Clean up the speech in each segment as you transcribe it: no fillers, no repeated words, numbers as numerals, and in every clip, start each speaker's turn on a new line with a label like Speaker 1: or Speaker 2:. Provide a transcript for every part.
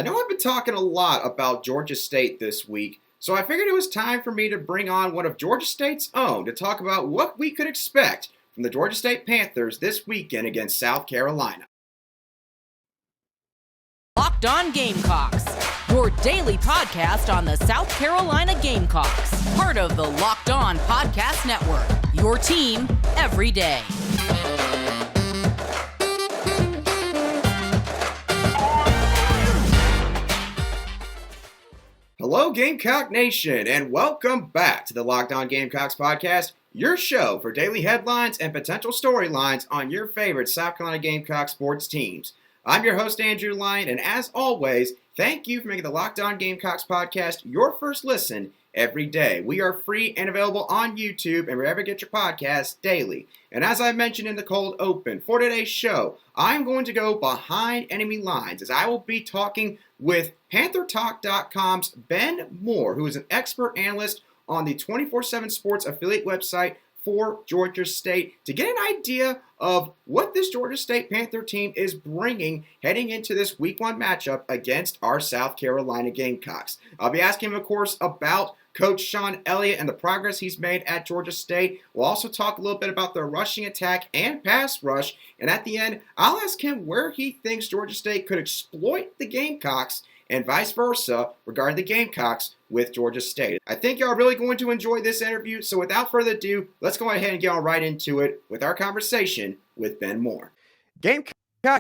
Speaker 1: I know I've been talking a lot about Georgia State this week, so I figured it was time for me to bring on one of Georgia State's own to talk about what we could expect from the Georgia State Panthers this weekend against South Carolina.
Speaker 2: Locked On Gamecocks, your daily podcast on the South Carolina Gamecocks, part of the Locked On Podcast Network, your team every day.
Speaker 1: Hello, Gamecock Nation, and welcome back to the Locked On Gamecocks podcast, your show for daily headlines and potential storylines on your favorite South Carolina Gamecock sports teams. I'm your host, Andrew Lyon, and as always, thank you for making the Locked On Gamecocks podcast your first listen every day. We are free and available on YouTube and wherever you get your podcasts daily. And as I mentioned in the cold open, for today's show, I'm going to go behind enemy lines as I will be talking with PantherTalk.com's Ben Moore, who is an expert analyst on the 24/7 Sports affiliate website for Georgia State, to get an idea of what this Georgia State Panther team is bringing heading into this Week 1 matchup against our South Carolina Gamecocks. I'll be asking him, of course, about Coach Shawn Elliott and the progress he's made at Georgia State. We'll also talk a little bit about their rushing attack and pass rush. And at the end, I'll ask him where he thinks Georgia State could exploit the Gamecocks and vice versa regarding the Gamecocks with Georgia State. I think y'all are really going to enjoy this interview. So without further ado, let's go ahead and get on right into it with our conversation with Ben Moore.
Speaker 3: Gamecock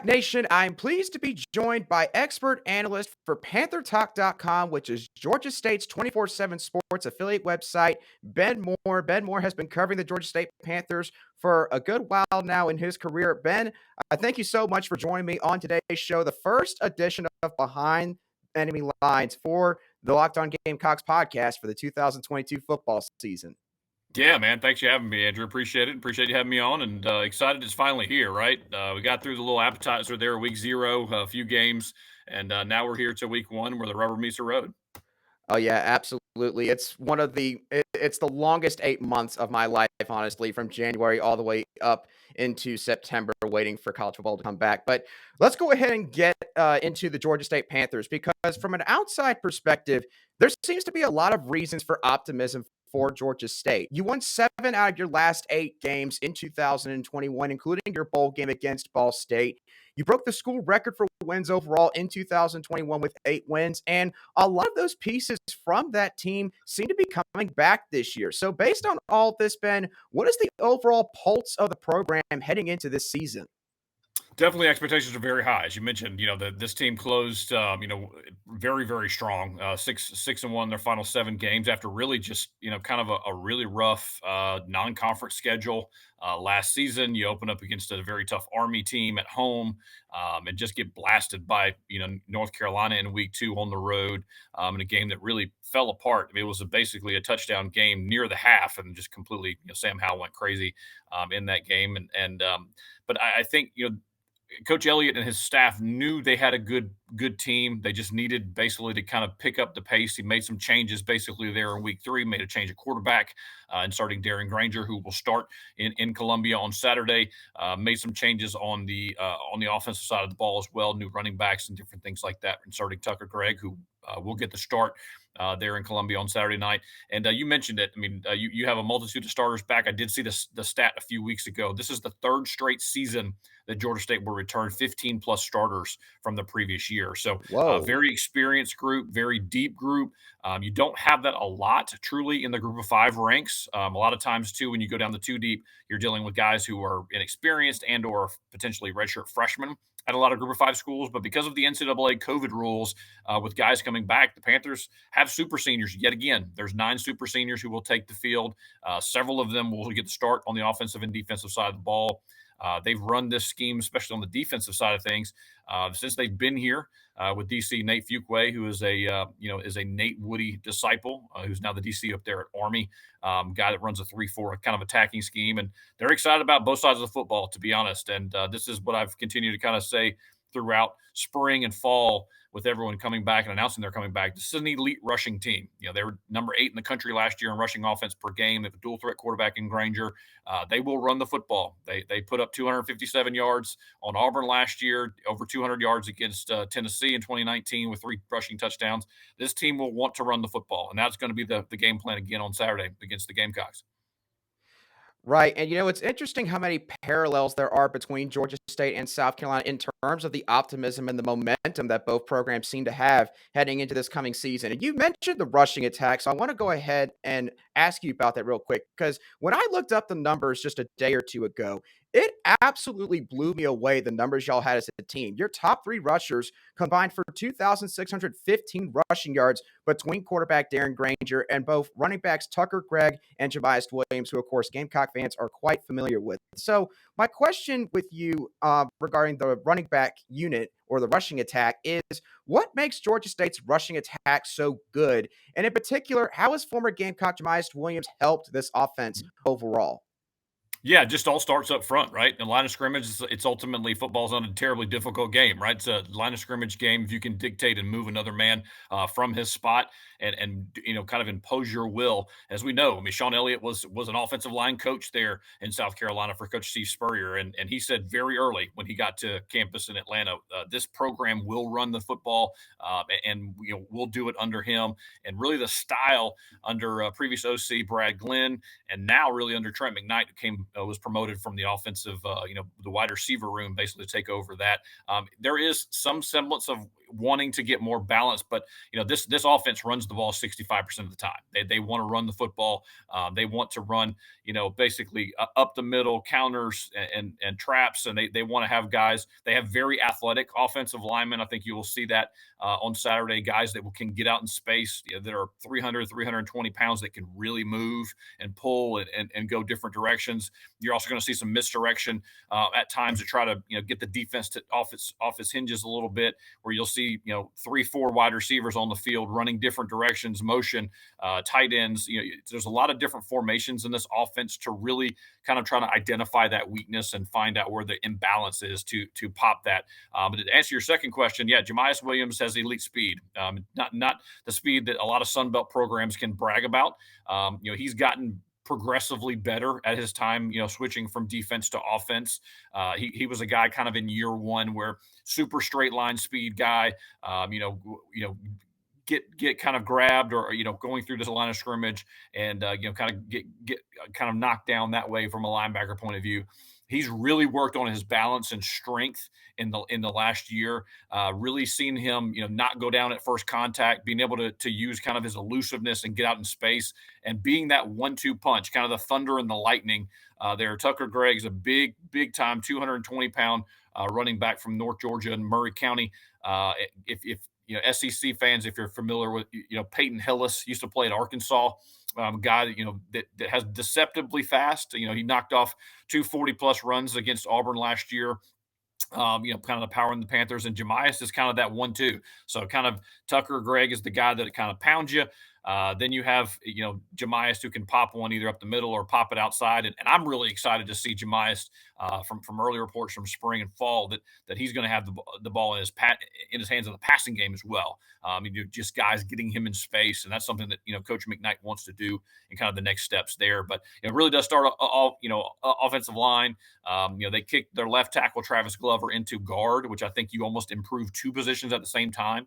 Speaker 3: Nation, I'm pleased to be joined by expert analyst for PantherTalk.com, which is Georgia State's 24/7 sports affiliate website, Ben Moore. Ben Moore has been covering the Georgia State Panthers for a good while now in his career. Ben, I thank you so much for joining me on today's show, the first edition of Behind Enemy Lines for the Locked On Gamecocks podcast for the 2022 football season.
Speaker 4: Yeah, man. Thanks for having me, Andrew. Appreciate it. Appreciate you having me on, and excited it's finally here, right? We got through the little appetizer there, week 0, a few games, and now we're here to week 1 where the rubber meets the road.
Speaker 3: Oh yeah, absolutely. It's it's the longest 8 months of my life, honestly, from January all the way up into September, waiting for college football to come back. But let's go ahead and get into the Georgia State Panthers, because from an outside perspective, there seems to be a lot of reasons for optimism for Georgia State. You won 7 out of your last 8 games in 2021, including your bowl game against Ball State. You broke the school record for wins overall in 2021 with 8 wins, and a lot of those pieces from that team seem to be coming back this year. So based on all this, Ben, what is the overall pulse of the program heading into this season?
Speaker 4: Definitely expectations are very high. As you mentioned, this team closed, very, very strong, 6-1 their final 7 games after really just, kind of a really rough non-conference schedule. Last season, you open up against a very tough Army team at home and just get blasted by, North Carolina in week 2 on the road in a game that really fell apart. It was basically a touchdown game near the half, and just completely, Sam Howell went crazy in that game. But I think, Coach Elliott and his staff knew they had a good team. They just needed basically to kind of pick up the pace. He made some changes basically there in week 3, made a change of quarterback and starting Darren Grainger, who will start in Columbia on Saturday. Made some changes on the offensive side of the ball as well, new running backs and different things like that. And starting Tucker Gregg, who will get the start there in Columbia on Saturday night. And you mentioned it. I mean, you have a multitude of starters back. I did see the stat a few weeks ago. This is the 3rd straight season that Georgia State will return 15-plus starters from the previous year. So very experienced group, very deep group. You don't have that a lot, truly, in the group of 5 ranks. A lot of times, too, when you go down the 2 deep, you're dealing with guys who are inexperienced and or potentially redshirt freshmen at a lot of group of 5 schools. But because of the NCAA COVID rules with guys coming back, the Panthers have super seniors yet again. There's 9 super seniors who will take the field. Several of them will get the start on the offensive and defensive side of the ball. They've run this scheme, especially on the defensive side of things, since they've been here with DC Nate Fuqua, who is a Nate Woody disciple, who's now the DC up there at Army, guy that runs a 3-4 kind of attacking scheme. And they're excited about both sides of the football, to be honest. And this is what I've continued to kind of say throughout spring and fall with everyone coming back and announcing they're coming back. This is an elite rushing team. They were number 8 in the country last year in rushing offense per game. They have a dual threat quarterback in Grainger. They will run the football. They put up 257 yards on Auburn last year, over 200 yards against Tennessee in 2019 with 3 rushing touchdowns. This team will want to run the football, and that's going to be the game plan again on Saturday against the Gamecocks.
Speaker 3: Right. And, it's interesting how many parallels there are between Georgia State and South Carolina in terms of the optimism and the momentum that both programs seem to have heading into this coming season. And you mentioned the rushing attack. So I want to go ahead and ask you about that real quick, because when I looked up the numbers just a day or two ago, it absolutely blew me away, the numbers y'all had as a team. Your top 3 rushers combined for 2,615 rushing yards between quarterback Darren Grainger and both running backs Tucker Gregg and Jamias Williams, who, of course, Gamecock fans are quite familiar with. So my question with you regarding the running back unit or the rushing attack is, what makes Georgia State's rushing attack so good? And in particular, how has former Gamecock Jamias Williams helped this offense overall?
Speaker 4: Yeah, just all starts up front, right? The line of scrimmage, it's ultimately football's not a terribly difficult game, right? It's a line of scrimmage game. If you can dictate and move another man from his spot and kind of impose your will, as we know. I mean, Shawn Elliott was an offensive line coach there in South Carolina for Coach Steve Spurrier, and he said very early when he got to campus in Atlanta, this program will run the football, and we'll do it under him. And really, the style under previous OC Brad Glenn, and now really under Trent McKnight, who was promoted from the offensive, the wide receiver room, basically to take over that. There is some semblance of wanting to get more balance, but this offense runs the ball 65% of the time. They want to run the football. They want to run, basically up the middle counters and traps, and they want to have guys. They have very athletic offensive linemen. I think you will see that on Saturday, guys that can get out in space, that are 300, 320 pounds, that can really move and pull and go different directions. You're also going to see some misdirection at times to try to get the defense off its hinges a little bit, where you'll see 3-4 wide receivers on the field running different directions, motion, tight ends. There's a lot of different formations in this offense to really kind of try to identify that weakness and find out where the imbalance is to pop that. But to answer your second question, yeah, Jamias Williams has elite speed. Not the speed that a lot of Sun Belt programs can brag about. He's gotten progressively better at his time, switching from defense to offense. He was a guy kind of in year one where super straight line speed guy, get kind of grabbed or going through this line of scrimmage and kind of get kind of knocked down that way from a linebacker point of view. He's really worked on his balance and strength in the last year. Really seen him, not go down at first contact, being able to use kind of his elusiveness and get out in space, and being that 1-2 punch, kind of the thunder and the lightning. There, Tucker Gregg is a big time, 220-pound running back from North Georgia and Murray County. If SEC fans, if you're familiar with, Peyton Hillis used to play at Arkansas. Guy that has deceptively fast. He knocked off 2 40+ runs against Auburn last year. Kind of the power in the Panthers, and Jamias is kind of that 1-2. So kind of Tucker Gregg is the guy that kind of pounds you. Then you have, Jamias, who can pop one either up the middle or pop it outside. And I'm really excited to see Jamias from early reports from spring and fall that he's going to have the ball in his hands in the passing game as well. Just guys getting him in space. And that's something that, Coach McKnight wants to do and kind of the next steps there. But it really does start all, offensive line. They kicked their left tackle, Travis Glover, into guard, which I think you almost improve 2 positions at the same time.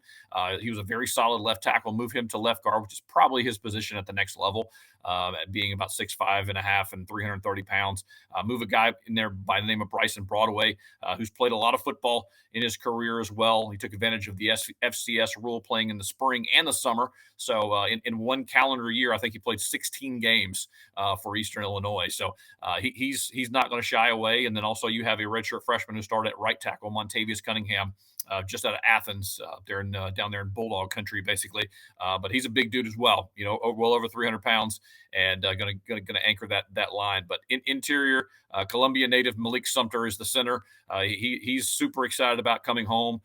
Speaker 4: He was a very solid left tackle. Move him to left guard, which is probably his position at the next level, at being about 6'5.5" and 330 pounds. Move a guy in there by the name of Bryson Broadway, who's played a lot of football in his career as well. He took advantage of the FCS rule, playing in the spring and the summer. So in one calendar year, I think he played 16 games for Eastern Illinois. So he's not going to shy away. And then also you have a redshirt freshman who started at right tackle, Montavious Cunningham, just out of Athens, down there in Bulldog country, basically. But he's a big dude as well, well over 300 pounds, and going to anchor that line. But interior, Columbia native Malik Sumter is the center. He's super excited about coming home.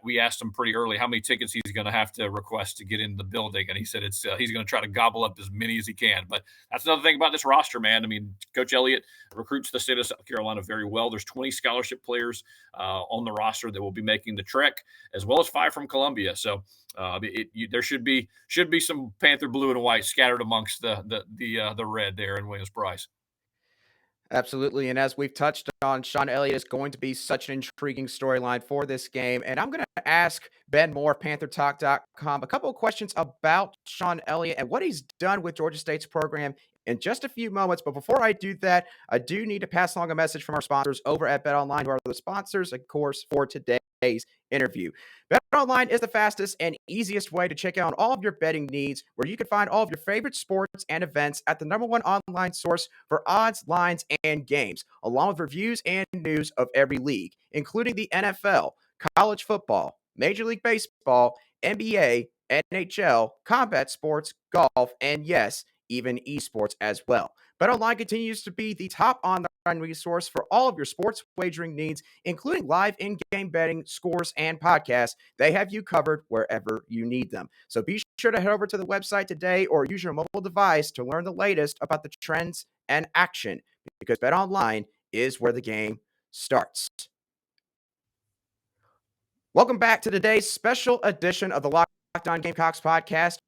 Speaker 4: We asked him pretty early how many tickets he's going to have to request to get in the building, and he said he's going to try to gobble up as many as he can. But that's another thing about this roster, man. I mean, Coach Elliott recruits the state of South Carolina very well. There's 20 scholarship players on the roster that will will be making the trek, as well as 5 from Columbia. So there should be some Panther blue and white scattered amongst the red there in Williams-Brice.
Speaker 3: Absolutely. And as we've touched on, Shawn Elliott is going to be such an intriguing storyline for this game. And I'm going to ask Ben Moore of PantherTalk.com a couple of questions about Shawn Elliott and what he's done with Georgia State's program in just a few moments. But before I do that, I do need to pass along a message from our sponsors over at BetOnline, who are the sponsors, of course, for today's interview. BetOnline is the fastest and easiest way to check out all of your betting needs, where you can find all of your favorite sports and events at the #1 online source for odds, lines, and games, along with reviews and news of every league, including the NFL, college football, Major League Baseball, NBA, NHL, combat sports, golf, and yes, even esports as well. BetOnline continues to be the top online resource for all of your sports wagering needs, including live in-game betting, scores, and podcasts. They have you covered wherever you need them. So be sure to head over to the website today or use your mobile device to learn the latest about the trends and action, because BetOnline is where the game starts. Welcome back to today's special edition of the Locked On Gamecocks podcast,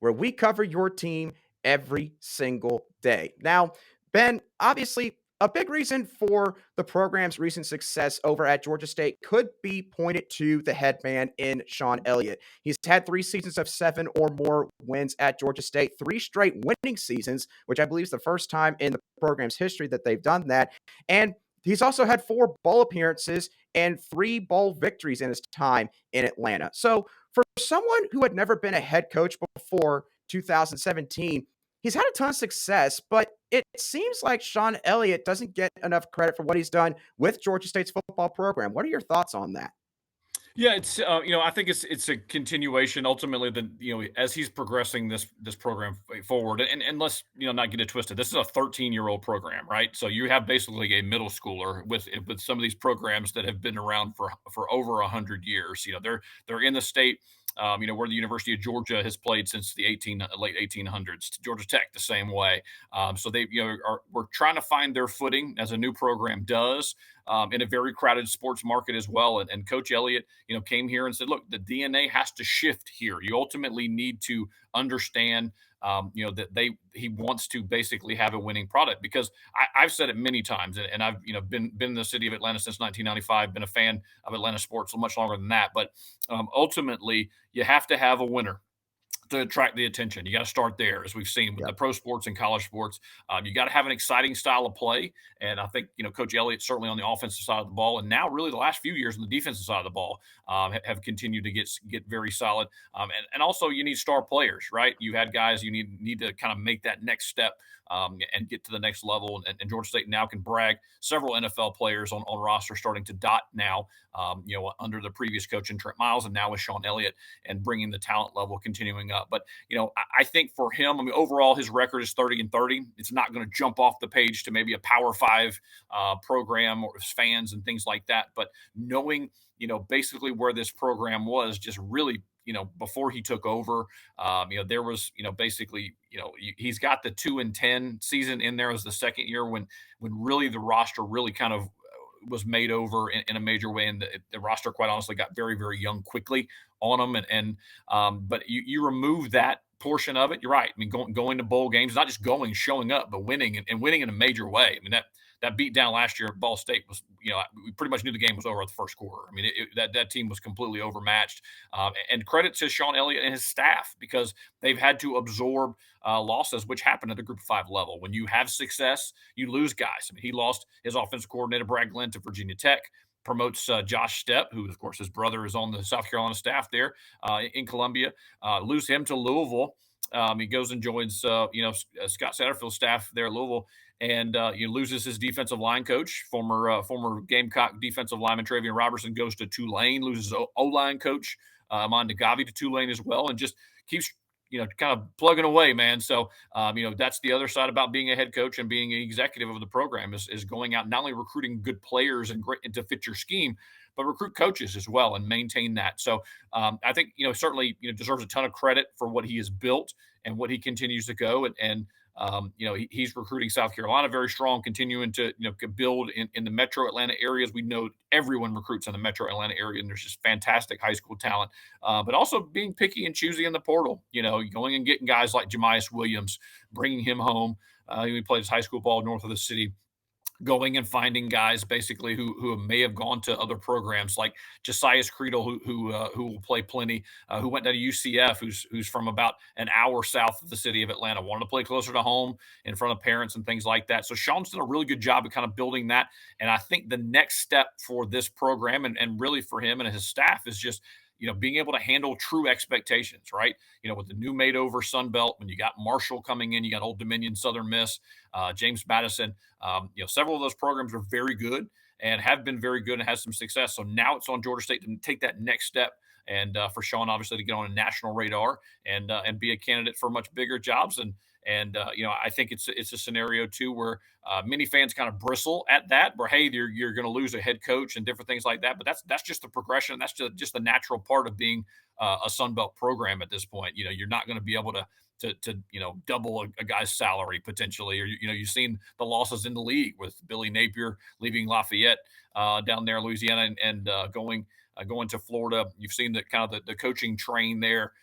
Speaker 3: where we cover your team every single day. Now, Ben, obviously, a big reason for the program's recent success over at Georgia State could be pointed to the head man in Shawn Elliott. He's had 3 seasons of 7 or more wins at Georgia State, 3 straight winning seasons, which I believe is the first time in the program's history that they've done that. And he's also had 4 bowl appearances and 3 bowl victories in his time in Atlanta. So for someone who had never been a head coach before 2017, he's had a ton of success, but it seems like Shawn Elliott doesn't get enough credit for what he's done with Georgia State's football program. What are your thoughts on that?
Speaker 4: Yeah, it's I think it's a continuation ultimately. As he's progressing this program forward, and let's not get it twisted. This is a 13-year-old program, right? So you have basically a middle schooler with some of these programs that have been around for over 100 years. They're in the state. Where the University of Georgia has played since the late 1800s. Georgia Tech the same way. So they we're trying to find their footing, as a new program does, in a very crowded sports market as well. And Coach Elliott, came here and said, look, the DNA has to shift here. You ultimately need to understand that he wants to basically have a winning product, because I've said it many times, and I've been in the city of Atlanta since 1995, been a fan of Atlanta sports much longer than that. But ultimately, you have to have a winner to attract the attention. You got to start there, as we've seen with the pro sports and college sports. You got to have an exciting style of play, and I think Coach Elliott, certainly on the offensive side of the ball, and now really the last few years on the defensive side of the ball, have continued to get very solid. And also you need star players, right? You had guys you need to kind of make that next step and get to the next level. And Georgia State now can brag several NFL players on roster starting to dot now, under the previous coach in Trent Miles, and now with Shawn Elliott, and bringing the talent level continuing up. But, I think for him, overall his record is 30-30. It's not going to jump off the page to maybe a Power 5 program or fans and things like that. But knowing, basically where this program was just really, before he took over, there was, basically, he's got the 2-10 season in there as the second year when really the roster really kind of was made over in a major way. And the roster, quite honestly, got very, very young quickly on them. But you remove that portion of it. You're right. Going to bowl games, not just showing up, but winning and winning in a major way. That beat down last year at Ball State was, we pretty much knew the game was over at the first quarter. That team was completely overmatched. And credit to Shawn Elliott and his staff, because they've had to absorb losses, which happen at the Group of 5 level. When you have success, you lose guys. He lost his offensive coordinator, Brad Glenn, to Virginia Tech. Promotes Josh Stepp, who, of course, his brother is on the South Carolina staff there in Columbia. Lose him to Louisville. He goes and joins, Scott Satterfield's staff there at Louisville, and he loses his defensive line coach, former Gamecock defensive lineman Travian Robertson, goes to Tulane, loses O-line coach Amon Gavi to Tulane as well, and just keeps kind of plugging away, man. So, that's the other side about being a head coach and being an executive of the program is going out, not only recruiting good players and to fit your scheme, but recruit coaches as well and maintain that. So, I think, certainly, deserves a ton of credit for what he has built and what he continues to go. And He's recruiting South Carolina very strong, continuing to build in the Metro Atlanta areas. We know everyone recruits in the Metro Atlanta area, and there's just fantastic high school talent. But also being picky and choosy in the portal. Going and getting guys like Jamias Williams, bringing him home. He played his high school ball north of the city, going and finding guys basically who may have gone to other programs like Josias Creedle, who will play plenty, who went to UCF, who's from about an hour south of the city of Atlanta, wanted to play closer to home in front of parents and things like that. So Shawn's done a really good job of kind of building that. And I think the next step for this program and really for him and his staff is just being able to handle true expectations, right? With the new made over Sun Belt, when you got Marshall coming in, you got Old Dominion, Southern Miss, James Madison. Several of those programs are very good and have been very good and has some success. So now it's on Georgia State to take that next step. And for Shawn, obviously, to get on a national radar and be a candidate for much bigger jobs. And I think it's a scenario too where many fans kind of bristle at that, where hey, you're going to lose a head coach and different things like that. But that's just the progression. That's just the natural part of being a Sun Belt program at this point. You're not going to be able to double a guy's salary potentially, or you've seen the losses in the league with Billy Napier leaving Lafayette down there in Louisiana and going to Florida. You've seen the kind of the coaching train there.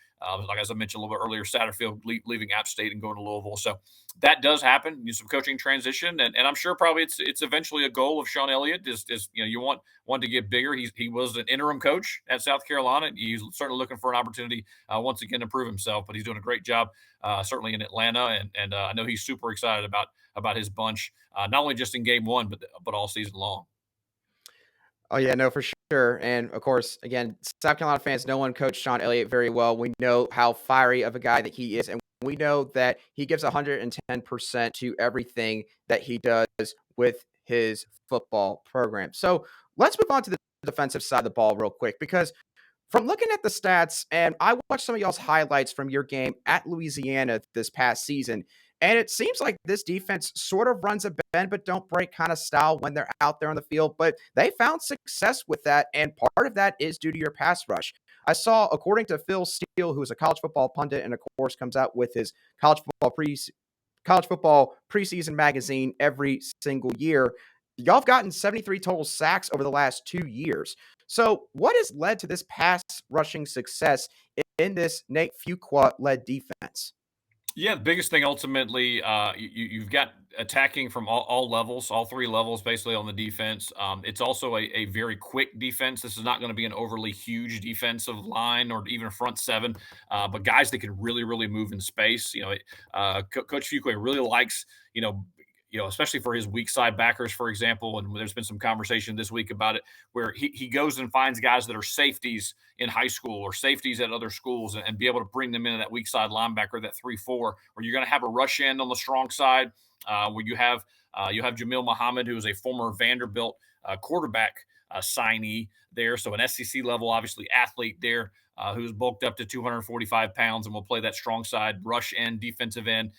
Speaker 4: Like as I mentioned a little bit earlier, Satterfield leaving App State and going to Louisville. So that does happen. Some coaching transition, and I'm sure probably it's eventually a goal of Shawn Elliott is you want to get bigger. He was an interim coach at South Carolina. He's certainly looking for an opportunity once again to prove himself. But he's doing a great job certainly in Atlanta, and I know he's super excited about his bunch, not only just in game one but all season long.
Speaker 3: Oh, yeah, no, for sure. And of course, again, South Carolina fans, no one coached Shawn Elliott very well. We know how fiery of a guy that he is. And we know that he gives 110% to everything that he does with his football program. So let's move on to the defensive side of the ball real quick, because from looking at the stats, and I watched some of y'all's highlights from your game at Louisiana this past season, and it seems like this defense sort of runs a bend but don't break kind of style when they're out there on the field. But they found success with that, and part of that is due to your pass rush. I saw, according to Phil Steele, who is a college football pundit and, of course, comes out with his college football preseason magazine every single year, y'all have gotten 73 total sacks over the last 2 years. So what has led to this pass rushing success in this Nate Fuqua-led defense?
Speaker 4: Yeah, the biggest thing ultimately, you've got attacking from all levels, all three levels, basically on the defense. It's also a very quick defense. This is not going to be an overly huge defensive line or even front seven, but guys that can really, really move in space. Coach Fuqua really likes, especially for his weak side backers, for example. And there's been some conversation this week about it, where he goes and finds guys that are safeties in high school or safeties at other schools and be able to bring them into that weak side linebacker, that 3-4, where you're going to have a rush end on the strong side, where you have Jamil Muhammad, who is a former Vanderbilt quarterback signee there. So an SEC level, obviously, athlete there. Who's bulked up to 245 pounds and will play that strong side, rush end, defensive end.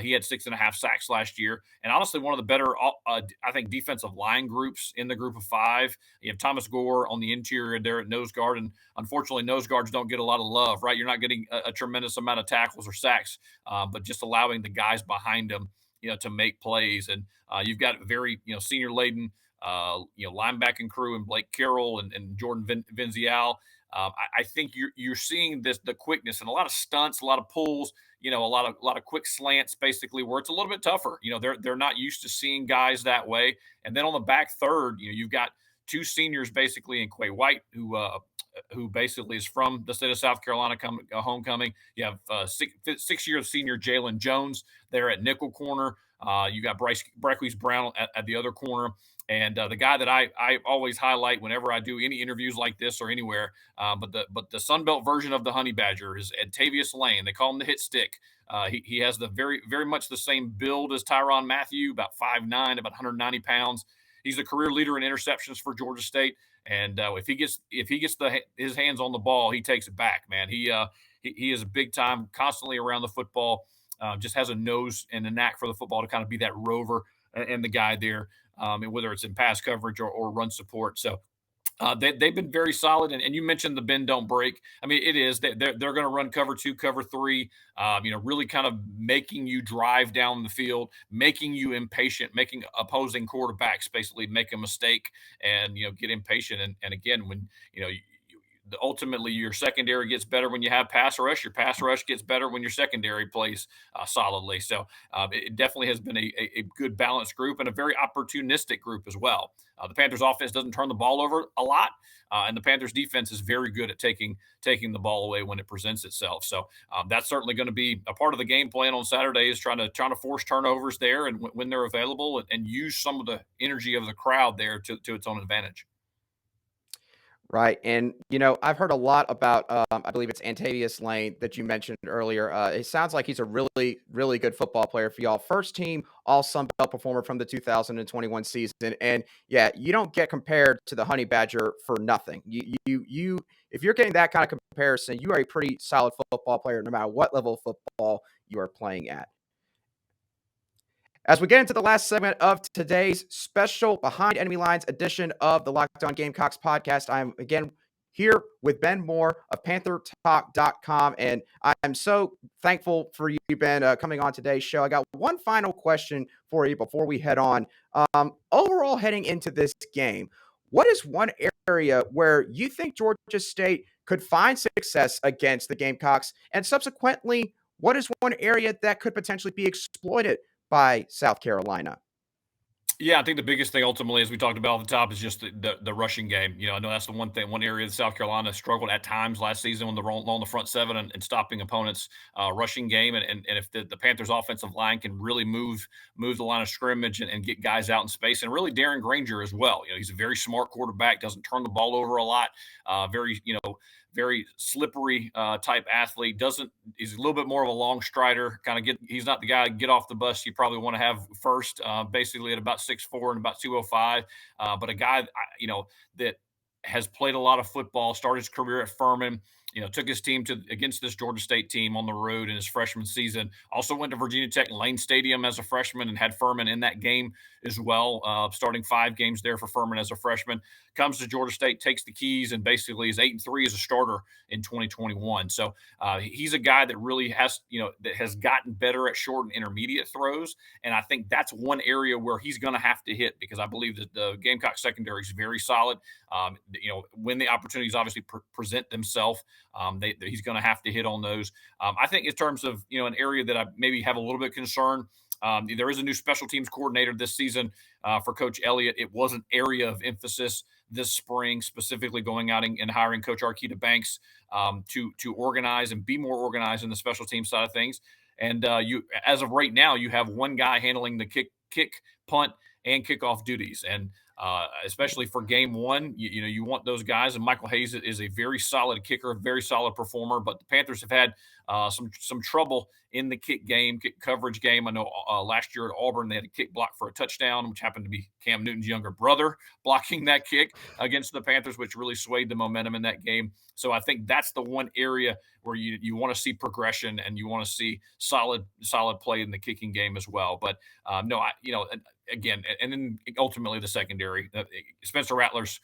Speaker 4: He had 6.5 sacks last year. And honestly, one of the better, I think, defensive line groups in the group of five. You have Thomas Gore on the interior there at nose guard. And unfortunately, nose guards don't get a lot of love, right? You're not getting a tremendous amount of tackles or sacks, but just allowing the guys behind them, to make plays. And you've got very, senior laden, linebacking crew and Blake Carroll and Jordan Venzial. I think you're seeing the quickness and a lot of stunts, a lot of pulls, a lot of quick slants, basically, where it's a little bit tougher. They're not used to seeing guys that way. And then on the back third, you've got two seniors basically in Quay White, who basically is from the state of South Carolina, homecoming. You have 6-year senior Jalen Jones there at nickel corner. You got Breckwies Brown at the other corner. And the guy that I always highlight whenever I do any interviews like this or anywhere, but the Sun Belt version of the Honey Badger is Octavius Lane. They call him the hit stick. He has the very, very much the same build as Tyrann Mathieu, about 5'9", about 190 pounds. He's the career leader in interceptions for Georgia State. And if he gets his hands on the ball, he takes it back, man. He is big time, constantly around the football. Just has a nose and a knack for the football to kind of be that rover and the guy there. And whether it's in pass coverage or run support. So They've been very solid, and you mentioned the bend don't break. I mean, it is they're going to run cover two, cover three. Really kind of making you drive down the field, making you impatient, making opposing quarterbacks basically make a mistake and get impatient. And again, when ultimately your secondary gets better when you have pass rush. Your pass rush gets better when your secondary plays solidly. So it definitely has been a good balanced group and a very opportunistic group as well. The Panthers offense doesn't turn the ball over a lot, and the Panthers defense is very good at taking the ball away when it presents itself. So that's certainly going to be a part of the game plan on Saturday, is trying to force turnovers there and when they're available, and use some of the energy of the crowd there to its own advantage.
Speaker 3: Right. And, I've heard a lot about, I believe it's Octavius Lane that you mentioned earlier. It sounds like he's a really, really good football player for y'all. First team All Sun Belt performer from the 2021 season. And yeah, you don't get compared to the Honey Badger for nothing. If you're getting that kind of comparison, you are a pretty solid football player, no matter what level of football you are playing at. As we get into the last segment of today's special Behind Enemy Lines edition of the Locked On Gamecocks podcast, I'm again here with Ben Moore of PantherTalk.com, and I'm so thankful for you, Ben, coming on today's show. I got one final question for you before we head on. Overall, heading into this game, what is one area where you think Georgia State could find success against the Gamecocks, and subsequently, what is one area that could potentially be exploited by South Carolina?
Speaker 4: Yeah, I think the biggest thing ultimately, as we talked about at the top, is just the rushing game. I know that's the one area that South Carolina struggled at times last season when they're on the front seven and stopping opponents' rushing game. And if the Panthers' offensive line can really move the line of scrimmage and get guys out in space, and really Darren Grainger as well. He's a very smart quarterback, doesn't turn the ball over a lot, very slippery type athlete. He's a little bit more of a long strider. He's not the guy to get off the bus you probably want to have first. Basically at about 6'4" and about 205, but a guy that has played a lot of football. Started his career at Furman. Took his team against this Georgia State team on the road in his freshman season. Also went to Virginia Tech Lane Stadium as a freshman and had Furman in that game as well. Starting 5 games there for Furman as a freshman. Comes to Georgia State, takes the keys, and basically is 8-3 as a starter in 2021. So he's a guy that really has gotten better at short and intermediate throws, and I think that's one area where he's going to have to hit, because I believe that the Gamecock secondary is very solid. When the opportunities obviously present themselves, he's going to have to hit on those. I think in terms of an area that I maybe have a little bit concerned. There is a new special teams coordinator this season for Coach Elliott. It was an area of emphasis this spring, specifically going out and hiring Coach Arkita Banks to organize and be more organized in the special team side of things. And as of right now, you have one guy handling the kick, punt, and kickoff duties. And especially for game one, you want those guys. And Michael Hayes is a very solid kicker, very solid performer. But the Panthers have had some trouble in the kick coverage game. I know last year at Auburn, they had a kick block for a touchdown, which happened to be Cam Newton's younger brother blocking that kick against the Panthers, which really swayed the momentum in that game. So I think that's the one area where you want to see progression and you want to see solid play in the kicking game as well. But again, and then ultimately the secondary. Spencer Rattler's,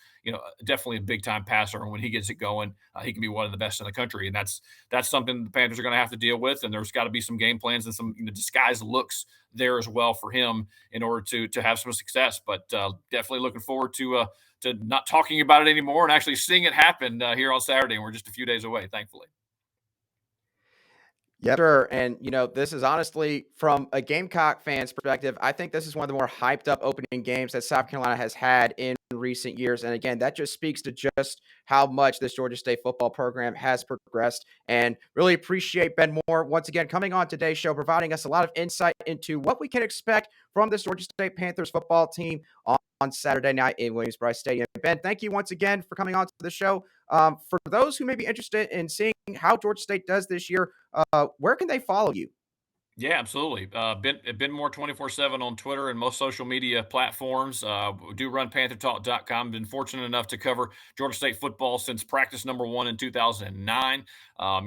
Speaker 4: definitely a big time passer, and when he gets it going, he can be one of the best in the country. And that's something the Panthers are going to have to deal with. And there's got to be some game plans and some disguised looks there as well for him in order to have some success. But definitely looking forward to not talking about it anymore and actually seeing it happen here on Saturday. And we're just a few days away, thankfully.
Speaker 3: Yeah, sure. And, this is honestly, from a Gamecock fan's perspective, I think this is one of the more hyped up opening games that South Carolina has had in recent years. And again, that just speaks to just how much this Georgia State football program has progressed. And really appreciate Ben Moore once again coming on today's show, providing us a lot of insight into what we can expect from this Georgia State Panthers football team on Saturday night in Williams-Brice Stadium. Ben, thank you once again for coming on to the show. For those who may be interested in seeing how Georgia State does this year, where can they follow you?
Speaker 4: Yeah, absolutely. Been more 24/7 on Twitter and most social media platforms. We do run PantherTalk.com. Been fortunate enough to cover Georgia State football since practice number one in 2009. I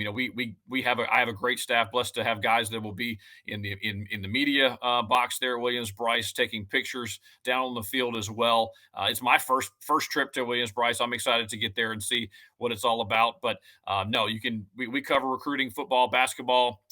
Speaker 4: have a great staff. Blessed to have guys that will be in the media box there at Williams-Brice, taking pictures down on the field as well. It's my first trip to Williams-Brice. I'm excited to get there and see what it's all about. But no, we cover recruiting, football, basketball.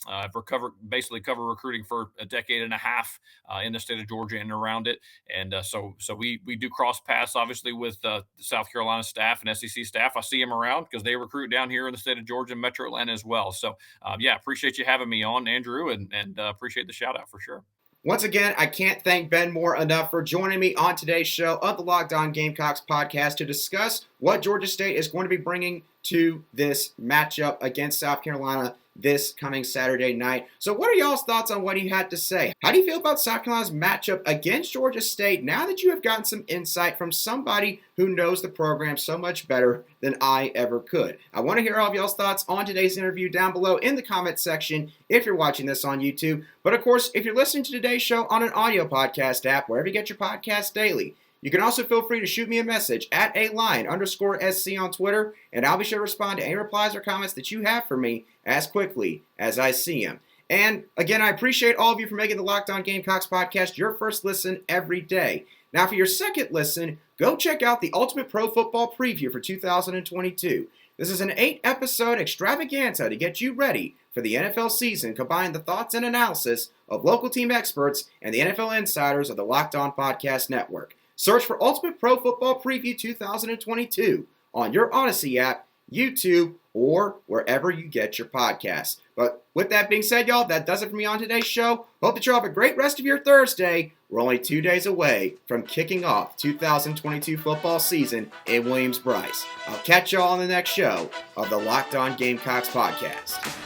Speaker 4: Basically cover recruiting for a decade and a half in the state of Georgia and around it. And so we do cross paths, obviously, with the South Carolina staff and SEC staff. I see them around because they recruit down here in the state of Georgia and Metro Atlanta as well. So yeah, appreciate you having me on, Andrew, and appreciate the shout out for sure.
Speaker 1: Once again, I can't thank Ben Moore enough for joining me on today's show of the Locked On Gamecocks podcast to discuss what Georgia State is going to be bringing to this matchup against South Carolina this coming Saturday night. So what are y'all's thoughts on what he had to say? How do you feel about South Carolina's matchup against Georgia State now that you have gotten some insight from somebody who knows the program so much better than I ever could? I want to hear all of y'all's thoughts on today's interview down below in the comment section if you're watching this on YouTube. But of course, if you're listening to today's show on an audio podcast app, wherever you get your podcasts daily, you can also feel free to shoot me a message at @alion_SC on Twitter, and I'll be sure to respond to any replies or comments that you have for me as quickly as I see them. And again, I appreciate all of you for making the Locked On Gamecocks podcast your first listen every day. Now, for your second listen, go check out the Ultimate Pro Football Preview for 2022. This is an 8-episode extravaganza to get you ready for the NFL season, combine the thoughts and analysis of local team experts and the NFL insiders of the Locked On Podcast Network. Search for Ultimate Pro Football Preview 2022 on your Odyssey app, YouTube, or wherever you get your podcasts. But with that being said, y'all, that does it for me on today's show. Hope that y'all have a great rest of your Thursday. We're only 2 days away from kicking off 2022 football season in Williams-Brice. I'll catch y'all on the next show of the Locked On Gamecocks podcast.